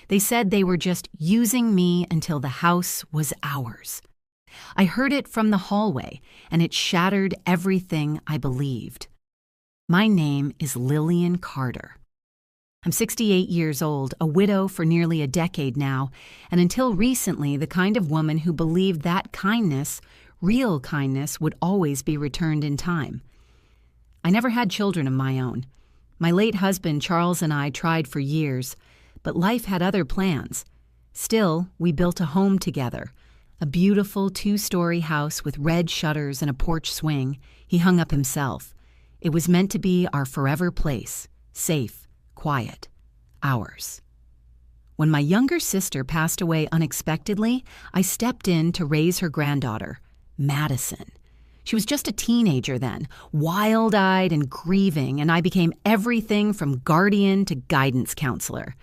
They said they were just using me until the house was ours. I heard it from the hallway, and it shattered everything I believed. My name is Lillian Carter. I'm 68 years old, a widow for nearly a decade now, and until recently the kind of woman who believed that kindness, real kindness, would always be returned in time. I never had children of my own. My late husband, Charles, and I tried for years, but life had other plans. Still, we built a home together, a beautiful 2-story house with red shutters and a porch swing he hung up himself. It was meant to be our forever place, safe, quiet, ours. When my younger sister passed away unexpectedly, I stepped in to raise her granddaughter, Madison. She was just a teenager then, wild-eyed and grieving, and I became everything from guardian to guidance counselor.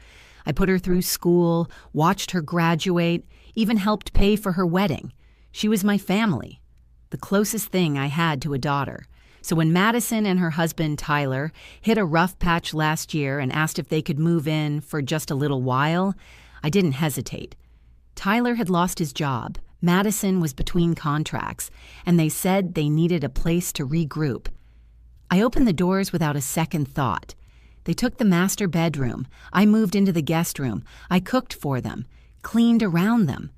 I put her through school, watched her graduate, even helped pay for her wedding. She was my family, the closest thing I had to a daughter. So when Madison and her husband, Tyler, hit a rough patch last year and asked if they could move in for just a little while, I didn't hesitate. Tyler had lost his job. Madison was between contracts, and they said they needed a place to regroup. I opened the doors without a second thought. They took the master bedroom. I moved into the guest room. I cooked for them, cleaned around them.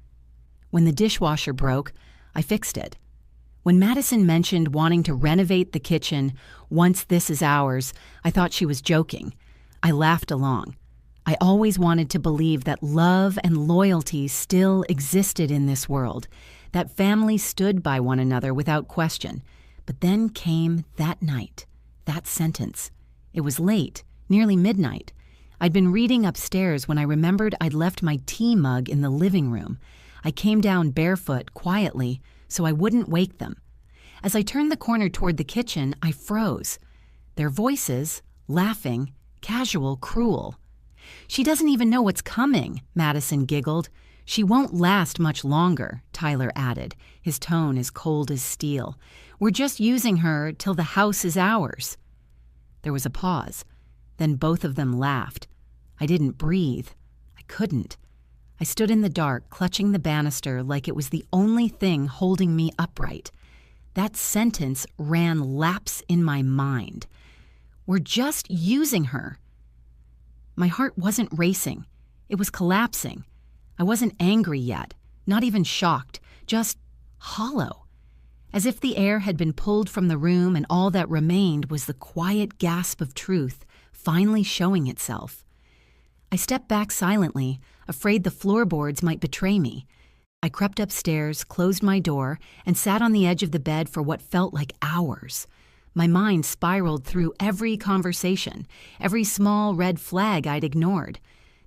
When the dishwasher broke, I fixed it. When Madison mentioned wanting to renovate the kitchen once this is ours, I thought she was joking. I laughed along. I always wanted to believe that love and loyalty still existed in this world, that families stood by one another without question. But then came that night, that sentence. It was late, nearly midnight. I'd been reading upstairs when I remembered I'd left my tea mug in the living room. I came down barefoot, quietly, so I wouldn't wake them. As I turned the corner toward the kitchen, I froze. Their voices, laughing, casual, cruel. "She doesn't even know what's coming," Madison giggled. "She won't last much longer," Tyler added, his tone as cold as steel. "We're just using her till the house is ours." There was a pause. Then both of them laughed. I didn't breathe. I couldn't. I stood in the dark, clutching the banister like it was the only thing holding me upright. That sentence ran laps in my mind. "We're just using her." My heart wasn't racing. It was collapsing. I wasn't angry yet, not even shocked, just hollow. As if the air had been pulled from the room and all that remained was the quiet gasp of truth, finally showing itself. I stepped back silently, afraid the floorboards might betray me. I crept upstairs, closed my door, and sat on the edge of the bed for what felt like hours. My mind spiraled through every conversation, every small red flag I'd ignored.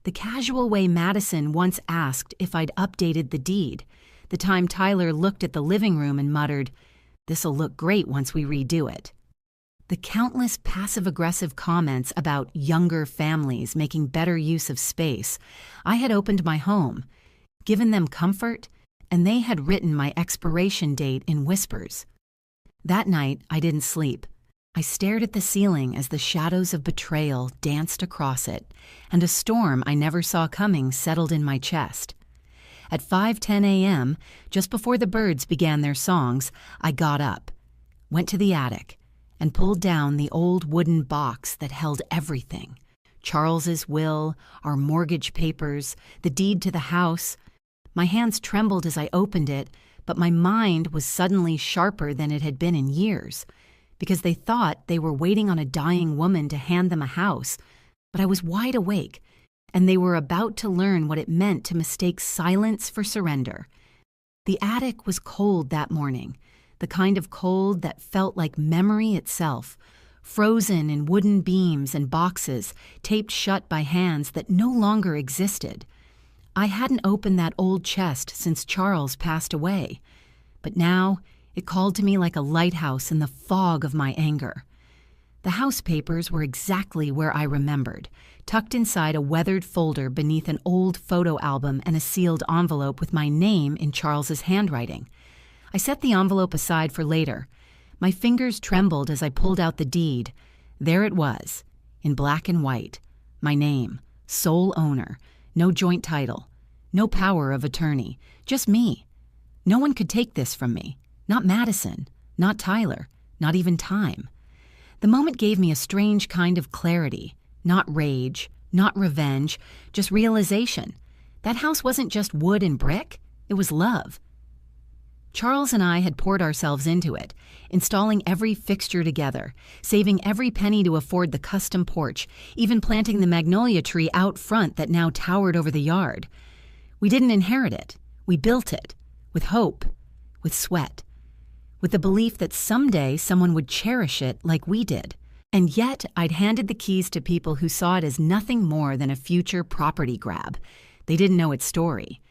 The casual way Madison once asked if I'd updated the deed. The time Tyler looked at the living room and muttered, "This'll look great once we redo it." The countless passive-aggressive comments about younger families making better use of space. I had opened my home, given them comfort, and they had written my expiration date in whispers. That night, I didn't sleep. I stared at the ceiling as the shadows of betrayal danced across it, and a storm I never saw coming settled in my chest. At 5:10 a.m., just before the birds began their songs, I got up, went to the attic, and pulled down the old wooden box that held everything. Charles's will, our mortgage papers, the deed to the house. My hands trembled as I opened it, but my mind was suddenly sharper than it had been in years, because they thought they were waiting on a dying woman to hand them a house. But I was wide awake, and they were about to learn what it meant to mistake silence for surrender. The attic was cold that morning, the kind of cold that felt like memory itself, frozen in wooden beams and boxes taped shut by hands that no longer existed. I hadn't opened that old chest since Charles passed away, but now it called to me like a lighthouse in the fog of my anger. The house papers were exactly where I remembered, tucked inside a weathered folder beneath an old photo album and a sealed envelope with my name in Charles's handwriting. I set the envelope aside for later. My fingers trembled as I pulled out the deed. There it was, in black and white, my name, sole owner, No joint title. No power of attorney. Just me. No one could take this from me. Not Madison. Not Tyler. Not even time. The moment gave me a strange kind of clarity. Not rage. Not revenge. Just realization. That house wasn't just wood and brick. It was love. Charles and I had poured ourselves into it, installing every fixture together, saving every penny to afford the custom porch, even planting the magnolia tree out front that now towered over the yard. We didn't inherit it. We built it. With hope. With sweat. With the belief that someday someone would cherish it like we did. And yet, I'd handed the keys to people who saw it as nothing more than a future property grab. They didn't know its story.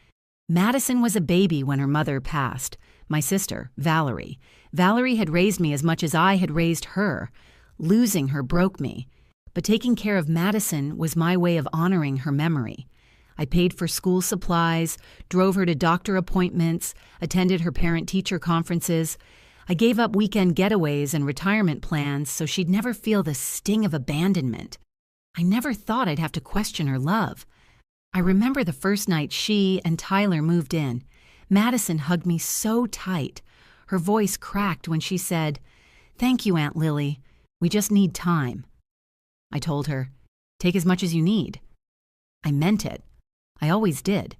Madison was a baby when her mother passed. My sister, Valerie. Valerie had raised me as much as I had raised her. Losing her broke me. But taking care of Madison was my way of honoring her memory. I paid for school supplies, drove her to doctor appointments, attended her parent-teacher conferences. I gave up weekend getaways and retirement plans so she'd never feel the sting of abandonment. I never thought I'd have to question her love. I remember the first night she and Tyler moved in. Madison hugged me so tight. Her voice cracked when she said, "Thank you, Aunt Lily. We just need time." I told her, "Take as much as you need." I meant it. I always did.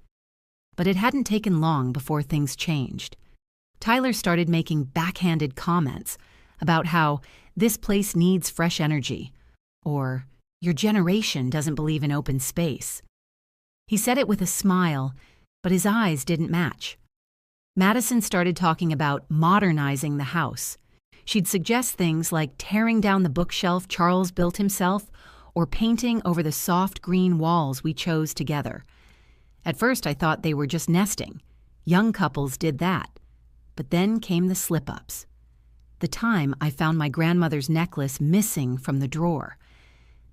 But it hadn't taken long before things changed. Tyler started making backhanded comments about how this place needs fresh energy, or your generation doesn't believe in open space. He said it with a smile, but his eyes didn't match. Madison started talking about modernizing the house. She'd suggest things like tearing down the bookshelf Charles built himself or painting over the soft green walls we chose together. At first I thought they were just nesting. Young couples did that. But then came the slip-ups. The time I found my grandmother's necklace missing from the drawer.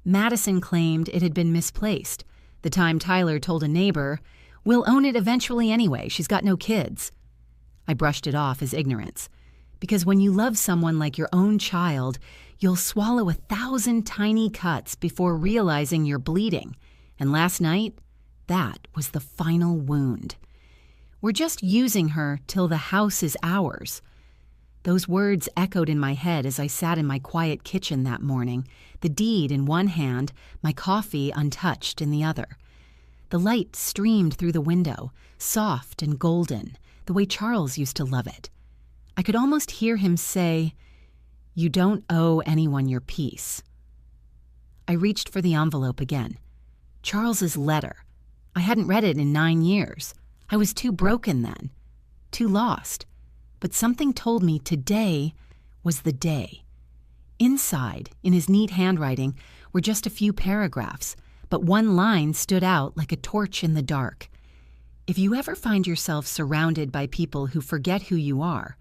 Madison claimed it had been misplaced. The time Tyler told a neighbor, "We'll own it eventually anyway, she's got no kids." I brushed it off as ignorance. Because when you love someone like your own child, you'll swallow 1,000 tiny cuts before realizing you're bleeding. And last night, that was the final wound. We're just using her till the house is ours. Those words echoed in my head as I sat in my quiet kitchen that morning, the deed in one hand, my coffee untouched in the other. The light streamed through the window, soft and golden, the way Charles used to love it. I could almost hear him say, "You don't owe anyone your peace." I reached for the envelope again. Charles's letter. I hadn't read it in 9 years. I was too broken then, too lost. But something told me today was the day. Inside, in his neat handwriting, were just a few paragraphs, but one line stood out like a torch in the dark. If you ever find yourself surrounded by people who forget who you are,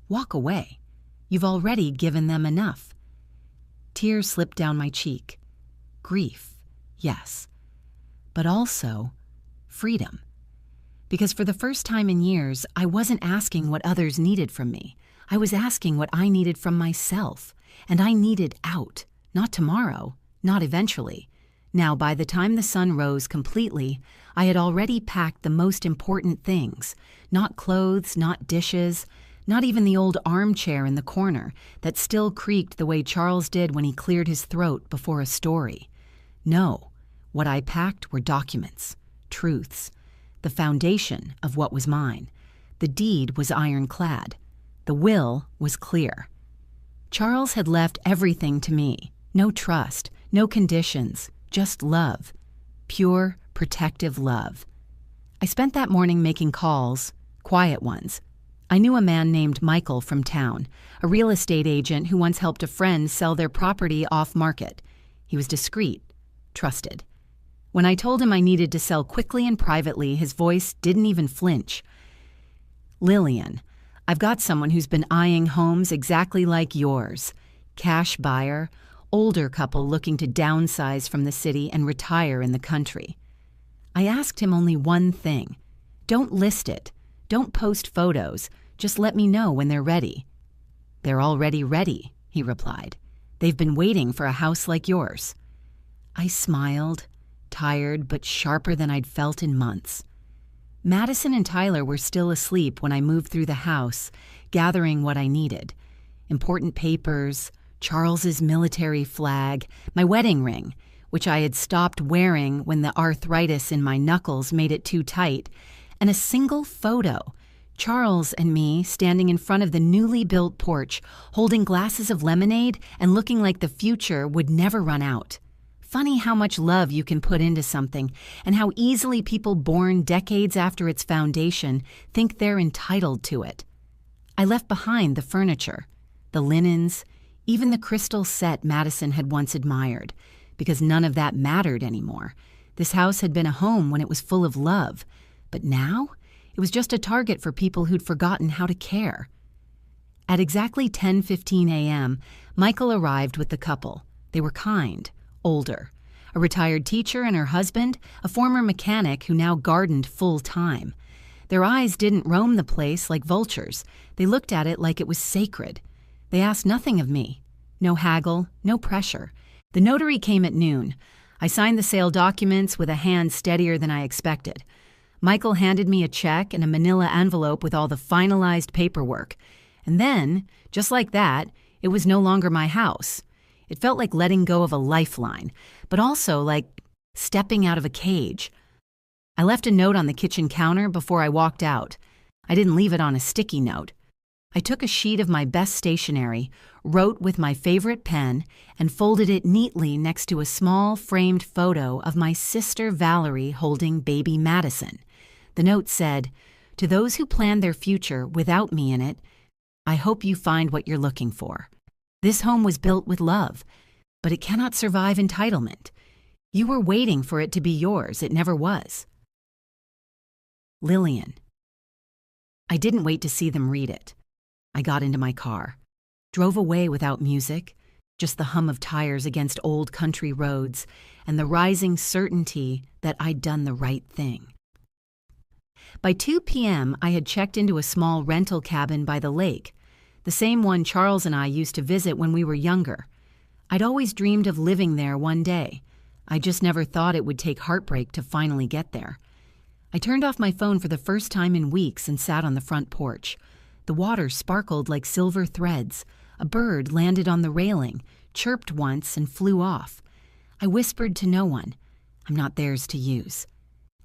walk away. You've already given them enough. Tears slipped down my cheek. Grief, yes, but also freedom. Because for the first time in years, I wasn't asking what others needed from me. I was asking what I needed from myself. And I needed out. Not tomorrow. Not eventually. Now, by the time the sun rose completely, I had already packed the most important things. Not clothes, not dishes, not even the old armchair in the corner that still creaked the way Charles did when he cleared his throat before a story. No, what I packed were documents, truths, the foundation of what was mine. The deed was ironclad. The will was clear. Charles had left everything to me. No trust, no conditions, just love. Pure, protective love. I spent that morning making calls, quiet ones. I knew a man named Michael from town, a real estate agent who once helped a friend sell their property off-market. He was discreet, trusted. When I told him I needed to sell quickly and privately, his voice didn't even flinch. "Lillian, I've got someone who's been eyeing homes exactly like yours. Cash buyer, older couple looking to downsize from the city and retire in the country." I asked him only one thing. "Don't list it. Don't post photos. Just let me know when they're ready." "They're already ready," he replied. "They've been waiting for a house like yours." I smiled. tired but sharper than I'd felt in months. Madison and Tyler were still asleep when I moved through the house, gathering what I needed. Important papers, Charles's military flag, my wedding ring, which I had stopped wearing when the arthritis in my knuckles made it too tight, and a single photo, Charles and me standing in front of the newly built porch, holding glasses of lemonade and looking like the future would never run out. Funny how much love you can put into something, and how easily people born decades after its foundation think they're entitled to it. I left behind the furniture, the linens, even the crystal set Madison had once admired, because none of that mattered anymore. This house had been a home when it was full of love, but now it was just a target for people who'd forgotten how to care. At exactly 10:15 a.m., Michael arrived with the couple. They were kind, older, a retired teacher and her husband, a former mechanic who now gardened full-time. Their eyes didn't roam the place like vultures. They looked at it like it was sacred. They asked nothing of me. No haggle, no pressure. The notary came at noon. I signed the sale documents with a hand steadier than I expected. Michael handed me a check and a manila envelope with all the finalized paperwork. And then, just like that, it was no longer my house. It felt like letting go of a lifeline, but also like stepping out of a cage. I left a note on the kitchen counter before I walked out. I didn't leave it on a sticky note. I took a sheet of my best stationery, wrote with my favorite pen, and folded it neatly next to a small framed photo of my sister Valerie holding baby Madison. The note said, "To those who plan their future without me in it, I hope you find what you're looking for. This home was built with love, but it cannot survive entitlement. You were waiting for it to be yours. It never was." Lillian. I didn't wait to see them read it. I got into my car, drove away without music, just the hum of tires against old country roads and the rising certainty that I'd done the right thing. By 2 p.m., I had checked into a small rental cabin by the lake, the same one Charles and I used to visit when we were younger. I'd always dreamed of living there one day. I just never thought it would take heartbreak to finally get there. I turned off my phone for the first time in weeks and sat on the front porch. The water sparkled like silver threads. A bird landed on the railing, chirped once, and flew off. I whispered to no one, "I'm not theirs to use."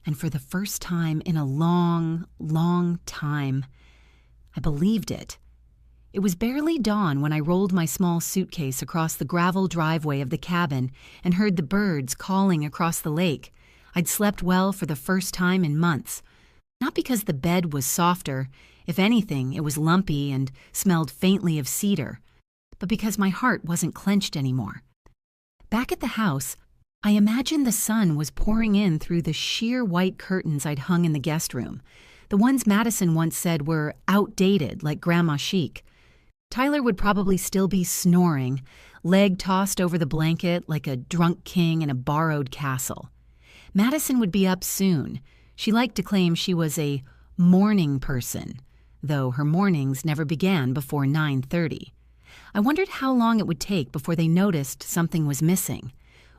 And for the first time in a long, long time, I believed it. It was barely dawn when I rolled my small suitcase across the gravel driveway of the cabin and heard the birds calling across the lake. I'd slept well for the first time in months. Not because the bed was softer, if anything, it was lumpy and smelled faintly of cedar, but because my heart wasn't clenched anymore. Back at the house, I imagined the sun was pouring in through the sheer white curtains I'd hung in the guest room, the ones Madison once said were outdated like grandma chic. Tyler would probably still be snoring, leg tossed over the blanket like a drunk king in a borrowed castle. Madison would be up soon. She liked to claim she was a morning person, though her mornings never began before 9:30. I wondered how long it would take before they noticed something was missing.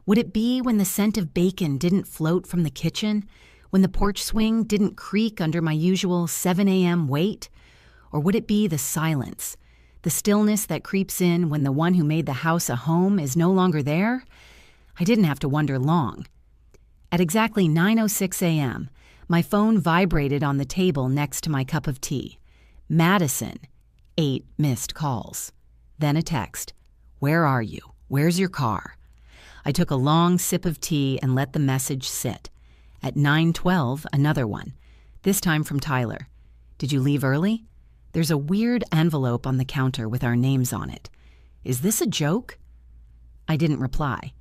Would it be when the scent of bacon didn't float from the kitchen? When the porch swing didn't creak under my usual 7 a.m. wait? Or would it be the silence? The stillness that creeps in when the one who made the house a home is no longer there? I didn't have to wonder long. At exactly 9:06 a.m., my phone vibrated on the table next to my cup of tea. Madison, 8 missed calls. Then a text. "Where are you? Where's your car?" I took a long sip of tea and let the message sit. At 9:12, another one, this time from Tyler. "Did you leave early? There's a weird envelope on the counter with our names on it. Is this a joke?" I didn't reply.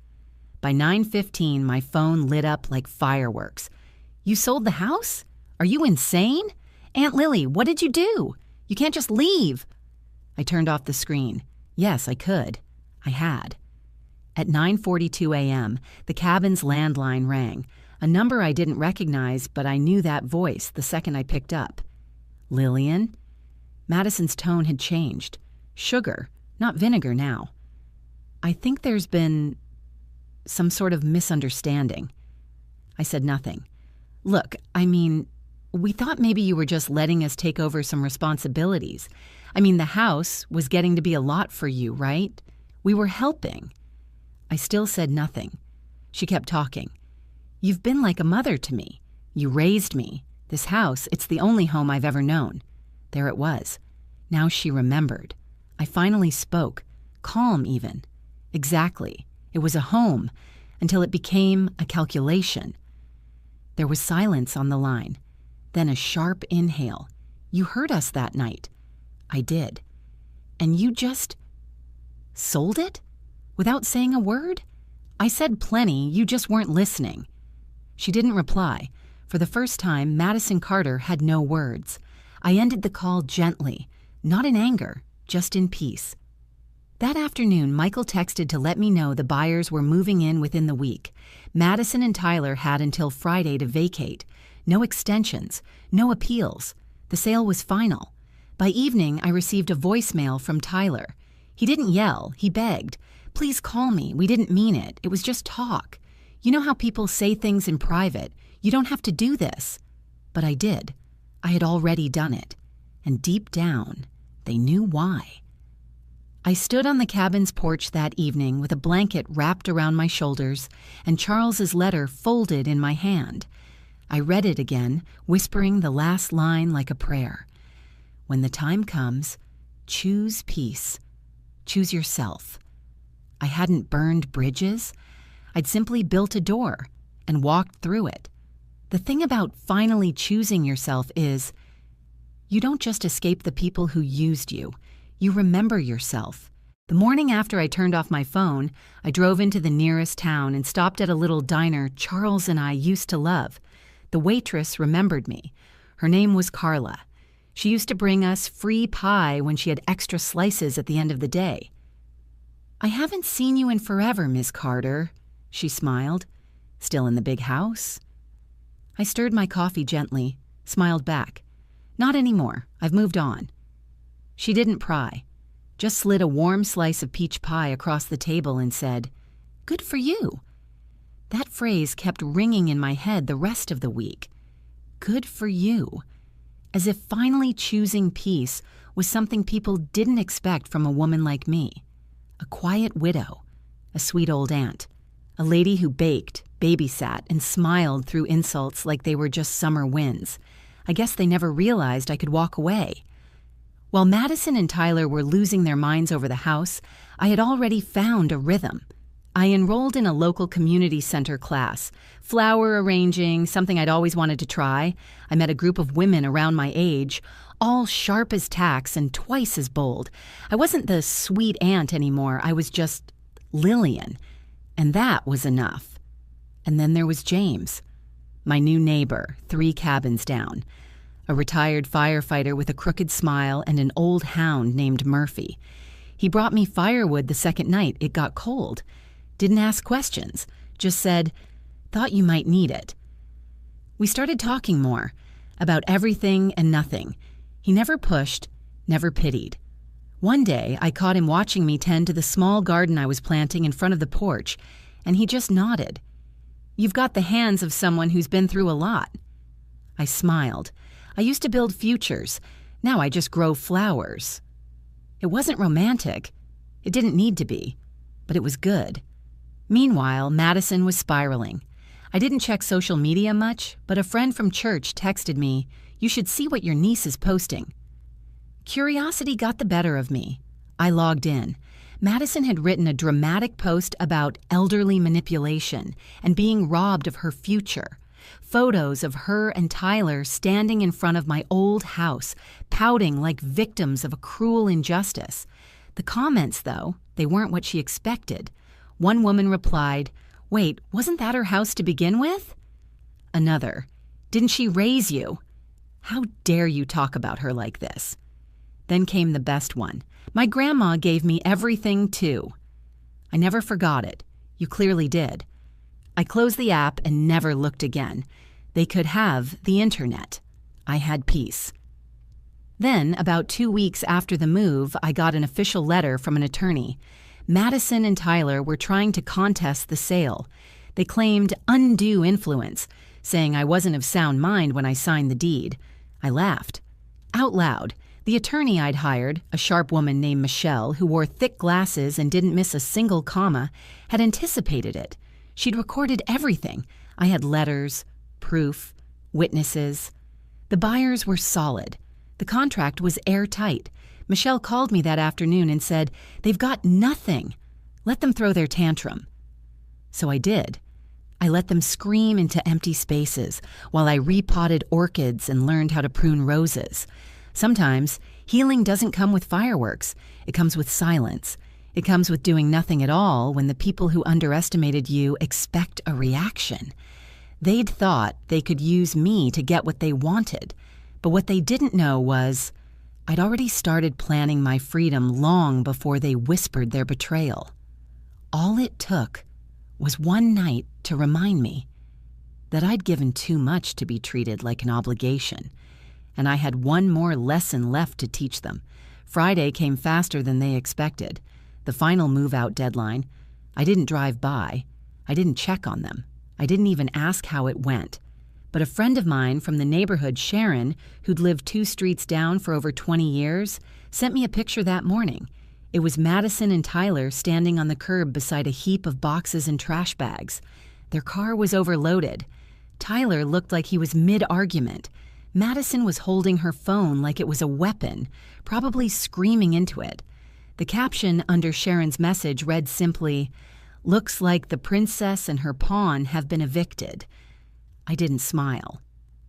By 9:15, my phone lit up like fireworks. "You sold the house? Are you insane? Aunt Lily, what did you do? You can't just leave." I turned off the screen. Yes, I could. I had. At 9:42 a.m., the cabin's landline rang, a number I didn't recognize, but I knew that voice the second I picked up. "Lillian?" Madison's tone had changed. Sugar, not vinegar now. "I think there's been some sort of misunderstanding." I said nothing. Look, we thought maybe you were just letting us take over some responsibilities. The house was getting to be a lot for you, right? We were helping. I still said nothing. She kept talking. You've been like a mother to me. You raised me. This house, it's the only home I've ever known. There it was. Now she remembered. I finally spoke, calm even. Exactly. It was a home, until it became a calculation. There was silence on the line, then a sharp inhale. You heard us that night. I did. And you just sold it? Without saying a word? I said plenty, you just weren't listening. She didn't reply. For the first time, Madison Carter had no words. I ended the call gently, not in anger, just in peace. That afternoon, Michael texted to let me know the buyers were moving in within the week. Madison and Tyler had until Friday to vacate. No extensions, no appeals. The sale was final. By evening, I received a voicemail from Tyler. He didn't yell, he begged. Please call me, we didn't mean it, it was just talk. You know how people say things in private, you don't have to do this. But I did. I had already done it. And deep down, they knew why. I stood on the cabin's porch that evening with a blanket wrapped around my shoulders and Charles's letter folded in my hand. I read it again, whispering the last line like a prayer. When the time comes, choose peace. Choose yourself. I hadn't burned bridges. I'd simply built a door and walked through it. The thing about finally choosing yourself is you don't just escape the people who used you. You remember yourself. The morning after I turned off my phone, I drove into the nearest town and stopped at a little diner Charles and I used to love. The waitress remembered me. Her name was Carla. She used to bring us free pie when she had extra slices at the end of the day. I haven't seen you in forever, Miss Carter, she smiled. Still in the big house? I stirred my coffee gently, smiled back. Not anymore. I've moved on. She didn't pry, just slid a warm slice of peach pie across the table and said, "Good for you." That phrase kept ringing in my head the rest of the week. Good for you. As if finally choosing peace was something people didn't expect from a woman like me. A quiet widow, a sweet old aunt, a lady who baked, babysat, and smiled through insults like they were just summer winds. I guess they never realized I could walk away. While Madison and Tyler were losing their minds over the house, I had already found a rhythm. I enrolled in a local community center class, flower arranging, something I'd always wanted to try. I met a group of women around my age, all sharp as tacks and twice as bold. I wasn't the sweet aunt anymore, I was just Lillian. And that was enough. And then there was James, my new neighbor, 3 cabins down. A retired firefighter with a crooked smile and an old hound named Murphy. He brought me firewood the second night it got cold. Didn't ask questions, just said, "Thought you might need it." We started talking more, about everything and nothing. He never pushed, never pitied. One day, I caught him watching me tend to the small garden I was planting in front of the porch, and he just nodded. "You've got the hands of someone who's been through a lot." I smiled. I used to build futures. Now I just grow flowers. It wasn't romantic. It didn't need to be. But it was good. Meanwhile, Madison was spiraling. I didn't check social media much, but a friend from church texted me, "You should see what your niece is posting." Curiosity got the better of me. I logged in. Madison had written a dramatic post about elderly manipulation and being robbed of her future. Photos of her and Tyler standing in front of my old house, pouting like victims of a cruel injustice. The comments, though, they weren't what she expected. One woman replied, "Wait, wasn't that her house to begin with?" Another, "Didn't she raise you? How dare you talk about her like this?" Then came the best one. "My grandma gave me everything, too." I never forgot it. You clearly did. I closed the app and never looked again. They could have the internet. I had peace. Then, about 2 weeks after the move, I got an official letter from an attorney. Madison and Tyler were trying to contest the sale. They claimed undue influence, saying I wasn't of sound mind when I signed the deed. I laughed. Out loud. The attorney I'd hired, a sharp woman named Michelle who wore thick glasses and didn't miss a single comma, had anticipated it. She'd recorded everything. I had letters, proof, witnesses. The buyers were solid. The contract was airtight. Michelle called me that afternoon and said, "They've got nothing. Let them throw their tantrum." So I did. I let them scream into empty spaces while I repotted orchids and learned how to prune roses. Sometimes healing doesn't come with fireworks. It comes with silence. It comes with doing nothing at all when the people who underestimated you expect a reaction. They'd thought they could use me to get what they wanted, but what they didn't know was I'd already started planning my freedom long before they whispered their betrayal. All it took was one night to remind me that I'd given too much to be treated like an obligation, and I had one more lesson left to teach them. Friday came faster than they expected. The final move-out deadline. I didn't drive by. I didn't check on them. I didn't even ask how it went. But a friend of mine from the neighborhood, Sharon, who'd lived 2 streets down for over 20 years, sent me a picture that morning. It was Madison and Tyler standing on the curb beside a heap of boxes and trash bags. Their car was overloaded. Tyler looked like he was mid-argument. Madison was holding her phone like it was a weapon, probably screaming into it. The caption under Sharon's message read simply, "Looks like the princess and her pawn have been evicted." I didn't smile.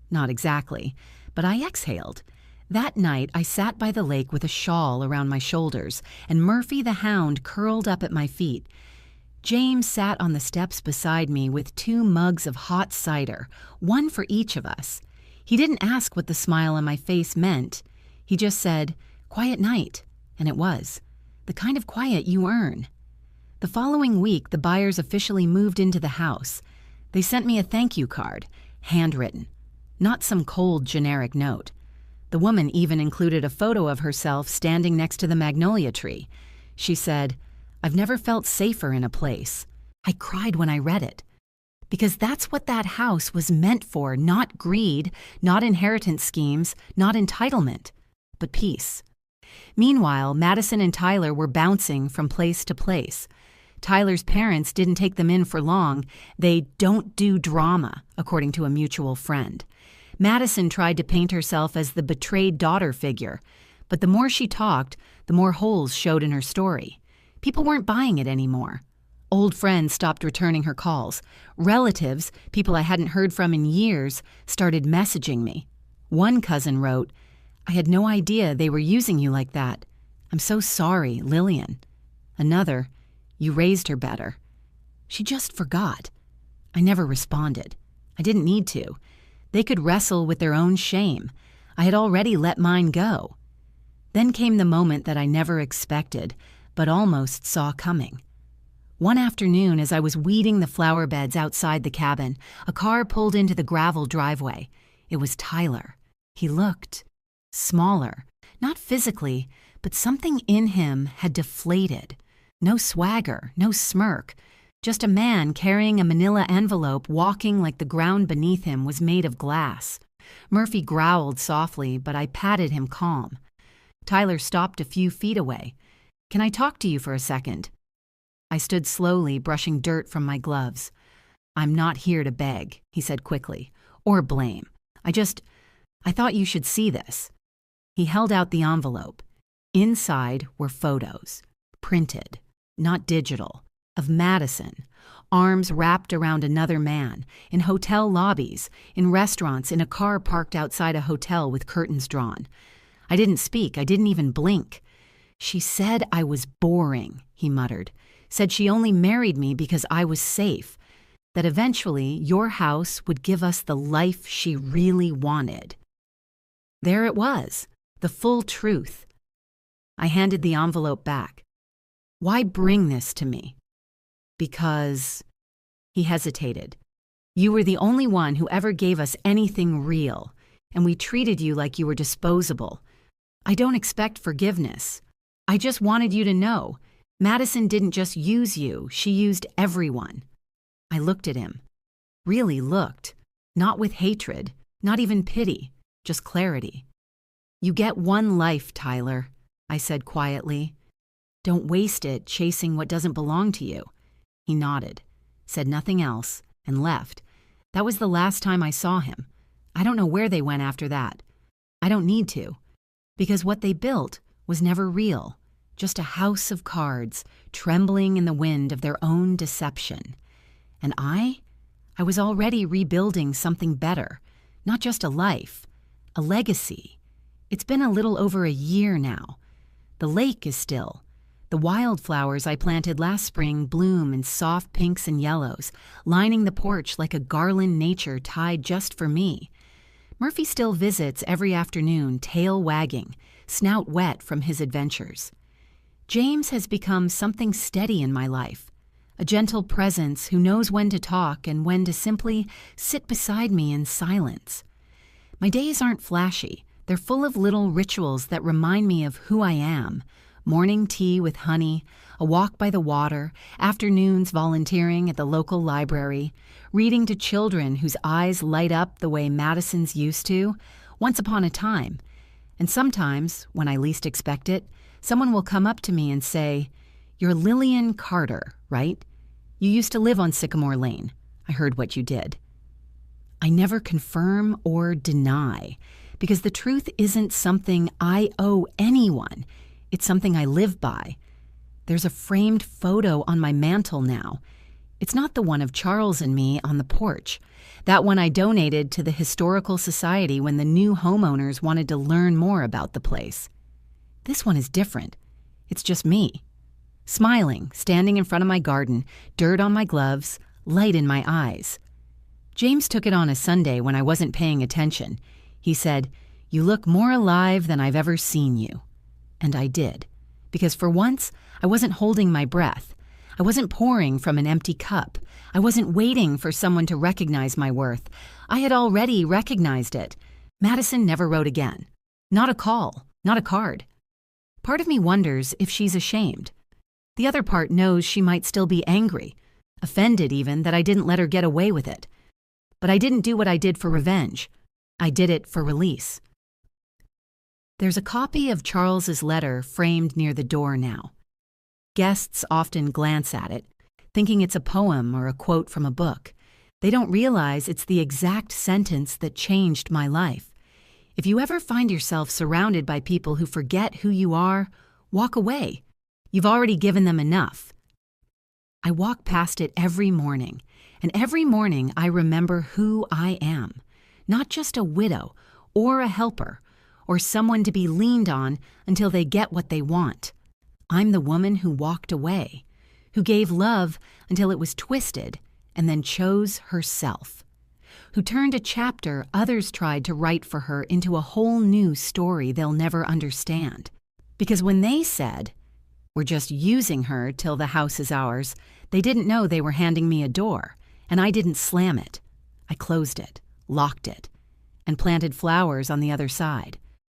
Not exactly, but I exhaled. That night, I sat by the lake with a shawl around my shoulders, and Murphy the hound curled up at my feet. James sat on the steps beside me with 2 mugs of hot cider, one for each of us. He didn't ask what the smile on my face meant. He just said, "Quiet night," and it was. The kind of quiet you earn. The following week, the buyers officially moved into the house. They sent me a thank you card, handwritten, not some cold, generic note. The woman even included a photo of herself standing next to the magnolia tree. She said, "I've never felt safer in a place." I cried when I read it. Because that's what that house was meant for, not greed, not inheritance schemes, not entitlement, but peace. Meanwhile, Madison and Tyler were bouncing from place to place. Tyler's parents didn't take them in for long. They don't do drama, according to a mutual friend. Madison tried to paint herself as the betrayed daughter figure, but the more she talked, the more holes showed in her story. People weren't buying it anymore. Old friends stopped returning her calls. Relatives, people I hadn't heard from in years, started messaging me. One cousin wrote, "I had no idea they were using you like that. I'm so sorry, Lillian." Another, "You raised her better." She just forgot. I never responded. I didn't need to. They could wrestle with their own shame. I had already let mine go. Then came the moment that I never expected, but almost saw coming. One afternoon, as I was weeding the flower beds outside the cabin, a car pulled into the gravel driveway. It was Tyler. He looked smaller, not physically, but something in him had deflated. No swagger, no smirk, just a man carrying a manila envelope walking like the ground beneath him was made of glass. Murphy growled softly, but I patted him calm. Tyler stopped a few feet away. "Can I talk to you for a second?" I stood slowly, brushing dirt from my gloves. "I'm not here to beg," he said quickly, "or blame. I thought you should see this." He held out the envelope. Inside were photos, printed, not digital, of Madison, arms wrapped around another man, in hotel lobbies, in restaurants, in a car parked outside a hotel with curtains drawn. I didn't speak. I didn't even blink. "She said I was boring," he muttered. "Said she only married me because I was safe. That eventually your house would give us the life she really wanted." There it was, the full truth. I handed the envelope back. "Why bring this to me?" "Because..." He hesitated. "You were the only one who ever gave us anything real, and we treated you like you were disposable. I don't expect forgiveness. I just wanted you to know, Madison didn't just use you, she used everyone." I looked at him. Really looked. Not with hatred, not even pity, just clarity. "You get one life, Tyler," I said quietly. "Don't waste it chasing what doesn't belong to you." He nodded, said nothing else, and left. That was the last time I saw him. I don't know where they went after that. I don't need to, because what they built was never real, just a house of cards trembling in the wind of their own deception. And I was already rebuilding something better, not just a life, a legacy. It's been a little over a year now. The lake is still. The wildflowers I planted last spring bloom in soft pinks and yellows, lining the porch like a garland nature tied just for me. Murphy still visits every afternoon, tail wagging, snout wet from his adventures. James has become something steady in my life, a gentle presence who knows when to talk and when to simply sit beside me in silence. My days aren't flashy. They're full of little rituals that remind me of who I am. Morning tea with honey, a walk by the water, afternoons volunteering at the local library, reading to children whose eyes light up the way Madison's used to, once upon a time. And sometimes, when I least expect it, someone will come up to me and say, "You're Lillian Carter, right? You used to live on Sycamore Lane. I heard what you did." I never confirm or deny, because the truth isn't something I owe anyone. It's something I live by. There's a framed photo on my mantle now. It's not the one of Charles and me on the porch. That one I donated to the Historical Society when the new homeowners wanted to learn more about the place. This one is different. It's just me. Smiling, standing in front of my garden, dirt on my gloves, light in my eyes. James took it on a Sunday when I wasn't paying attention. He said, "You look more alive than I've ever seen you." And I did, because for once, I wasn't holding my breath. I wasn't pouring from an empty cup. I wasn't waiting for someone to recognize my worth. I had already recognized it. Madison never wrote again. Not a call, not a card. Part of me wonders if she's ashamed. The other part knows she might still be angry, offended even that I didn't let her get away with it. But I didn't do what I did for revenge. I did it for release. There's a copy of Charles's letter framed near the door now. Guests often glance at it, thinking it's a poem or a quote from a book. They don't realize it's the exact sentence that changed my life. If you ever find yourself surrounded by people who forget who you are, walk away. You've already given them enough. I walk past it every morning, and every morning I remember who I am. Not just a widow or a helper, or someone to be leaned on until they get what they want. I'm the woman who walked away, who gave love until it was twisted and then chose herself, who turned a chapter others tried to write for her into a whole new story they'll never understand. Because when they said, "We're just using her till the house is ours," they didn't know they were handing me a door, and I didn't slam it. I closed it, locked it, and planted flowers on the other side.